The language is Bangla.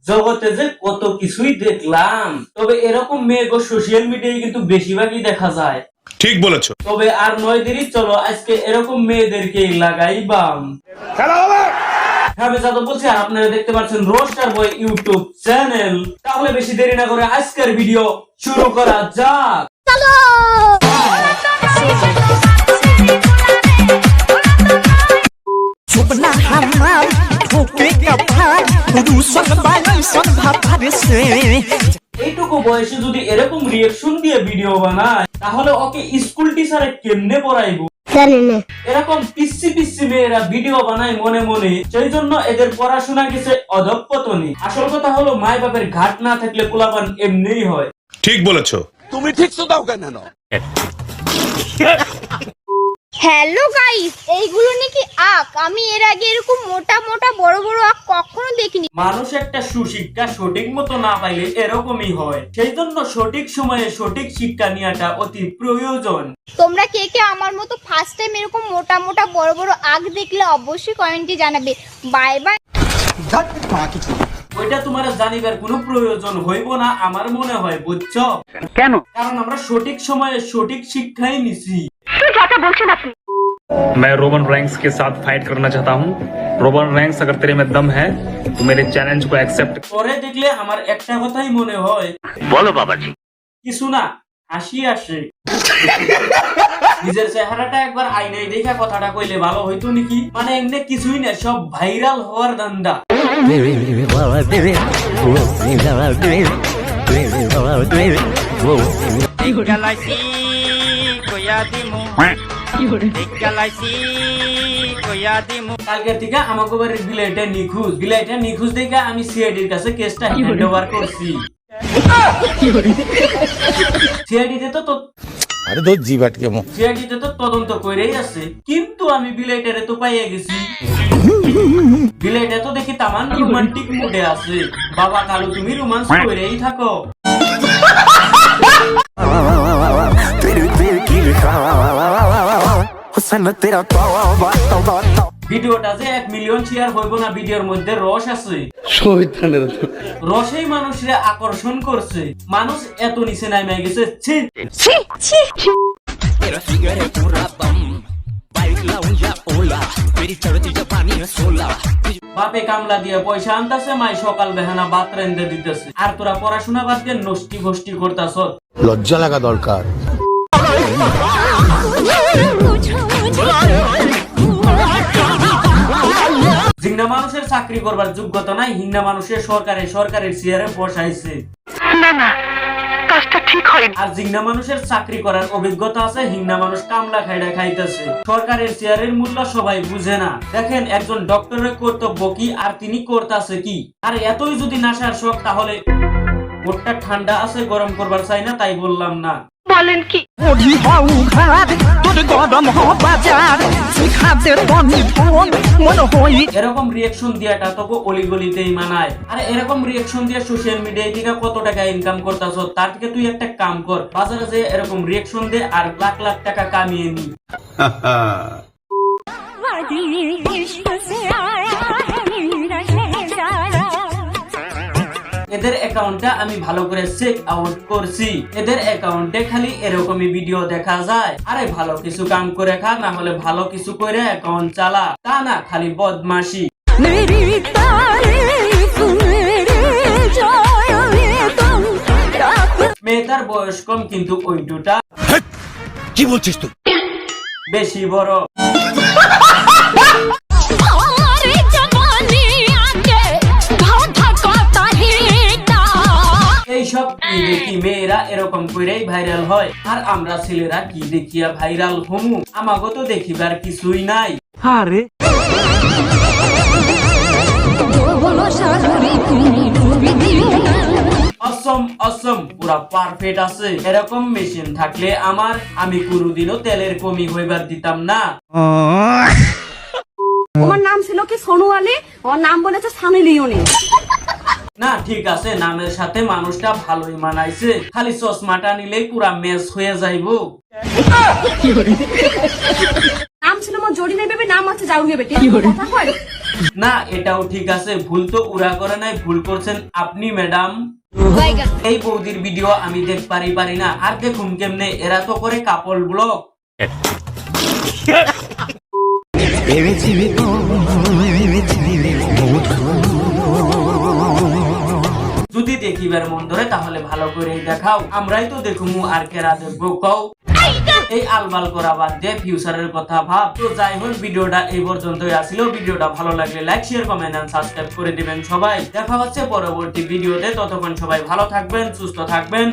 জগতে যে কত কিছুই দেখলাম, তবে এরকম মেয়ে সোশ্যাল মিডিয়ায় কিন্তু বেশিরভাগই দেখা যায়। ঠিক বলেছো। তবে আর নয় দেরি, চলো আজকে এরকম মেয়েদেরকে লাগাই বাম। আমি যাদব বলছি, আর আপনারা দেখতে পাচ্ছেন রোস্টার বয় ইউটিউব চ্যানেল। তাহলে বেশি দেরি না করে আজকের ভিডিও শুরু করা যাক। এইটুকু বয়সে যদি এরকম রিয়েকশন দিয়ে ভিডিও বানায়, তাহলে ওকে স্কুল টিচারে কেমনে পড়াইবো? এরকম পিচ্ছি পিচ্ছি মেয়েরা ভিডিও বানায় মনে মনে, সেই জন্য এদের পড়াশোনা গেছে অধঃপতনে। আসল কথা হলো, মায় বাপের ঘাট না থাকলে পোলাপান এমনিই হয়। ঠিক বলেছো। তুমি ঠিক তো দাও কেন? হ্যালো গাইস, এইগুলো নাকি আখ। আমি এর আগে এরকম মোটা মোটা বড় বড় আখ কখনো দেখিনি। মানুষ একটা সুশিক্ষা সঠিক মতো না পাইলে এরকমই হয়। সেই জন্য সঠিক সময়ে সঠিক শিক্ষা নেওয়াটা অতি প্রয়োজন। তোমরা কে কে আমার মতো ফার্স্ট টাইম এরকম মোটা মোটা বড় বড় আখ দেখলে অবশ্যই কমেন্টে জানাবে। Bye bye. ওইটা তোমার জানিবার কোনো প্রয়োজন হইব না আমার মনে হয়, বুঝছো কেন? কারণ আমরা সঠিক সময়ে সঠিক শিক্ষাই নিছি। मैं रोमन रैंक्स के साथ फाइट करना चाहता हूँ। रोमन रैंक्स, अगर तेरे में दम है तो मेरे चैलेंज को एक्सेप्ट। পরে দেখলে আমার একটা কথাই মনে হয়, बोलो बाबाजी। কিছু না, হাসি আসে। নিজের চেহারাটা একবার আয়নায় দেখে কথাটা কইলে ভালো হইতো নাকি? মানে এমনি কিছুই না, সব ভাইরাল হওয়ার ধান্দা। কালকের থেকে আমাকে বাড়ির বিলাইটা নিখোঁজ দেখে আমি সিআইডির কাছে কেসটা হ্যান্ড ওভার করছি। সিআইডিতে তো তদন্ত করেই আছে, কিন্তু আমি বিলাইটারে তো পাইয়া গেছি। বিলাইটা তো দেখি তামান রোমান্টিক মুডে আছে। বাবা কালু, তুমি রোমান্স করেই থাকো। ভিডিওটা যে 1 মিলিয়ন শেয়ার হইব না, ভিডিওর মধ্যে রস আছে। রসেই মানুষের আকর্ষণ করছে। মানুষ এত নিচে নামে গেছে। বাপে কামলা দিয়ে পয়সা আনতেছে, মাই সকাল বেহানা ভাত রাইন্দা দিতেছে, আর তোরা পড়াশোনা বাদ দিয়ে নষ্টি ভষ্টি করতাছ। লজ্জা লাগা দরকার। জিংনা মানুষের চাকরি করবার যোগ্যতা নাই, হিংনা মানুষের সরকারের চেয়ারে বসাইছে। আর জিংনা মানুষের চাকরি করার অভিজ্ঞতা আছে, হিংনা মানুষ কামলা খাইডা খাইতেছে। সরকারের চেয়ারের মূল্য সবাই বুঝে না। দেখেন, একজন ডক্টরের কর্তব্য কি, আর তিনি করতেছে কি? আর এতই যদি নাসার শখ, তাহলে ওটা ঠান্ডা আছে, গরম করবার চাই না, তাই বললাম না। বলেন কি? এরকম রিয়েকশন দিয়াটা তো অলিগলিতেই মানায়। আর এরকম রিয়েকশন দিয়ে সোশ্যাল মিডিয়ায় থেকে কত টাকা ইনকাম করতেছ, তার থেকে তুই একটা কাম কর, বাজারে যে এরকম রিয়েকশন দে আর লাখ লাখ টাকা কামিয়ে নি। এদের অ্যাকাউন্টটা আমি ভালো করে চেক আউট করছি। এদের অ্যাকাউন্টে খালি এরকমই ভিডিও দেখা যায়। আরে ভালো কিছু কাম করে খা, না হলে ভালো কিছু করে অ্যাকাউন্ট চালা, তা না খালি বদমাশি। মেয়েটার বয়স কম, কিন্তু ওইটুটা কি বলছিস তুই? বেশি বড়। এইসব কি দেখি মেয়েরা এরকম করেই ভাইরাল হয়, আর আমরা ছেলেরা কি দেখিয়া ভাইরাল হমু? আমাগো তো দেখিবার কিছুই নাই। আরে অসম পুরা পারফেক্ট আছে। এরকম মেশিন থাকলে আমি কোনোদিনও তেলের কমি হইবার দিতাম না। আমার নাম ছিল কি সোনু আলী, ওর নাম বলেছে সানি লিওনি। না ঠিক আছে, নামের সাথে মানুষটা ভালোই মানাইছে, খালি চশমাটা নিলেই পুরা ম্যাচ হয়ে যাইবো। নাম ছিল মোর জড়ি নেই ভেবে নাম আছে জাউরিয়ে বেটে কথা কয় না এটাও ঠিক আছে, ভুল তো উরা করে নাই, ভুল করছেন আপনি ম্যাডাম। এই বৌদির ভিডিও আমি পারি না, আর দেখুন কেমনে এরা তো করে কাপল ব্লগ। যদি দেখিবার মন ধরে তাহলে ভালো করেই দেখাও, আমরাই তো দেখুমু আর কেরা দেখবো কও। এই আলবাল করা বাদ দিয়ে ফিউচারের কথা ভাব। তো যাই হোক ভিডিওটা এই পর্যন্তই আসিল। ভিডিওটা ভালো লাগলে like share comment and subscribe করে দিবেন সবাই। দেখা হচ্ছে পরবর্তী ভিডিওতে, ততক্ষণ সবাই ভালো থাকবেন, সুস্থ থাকবেন।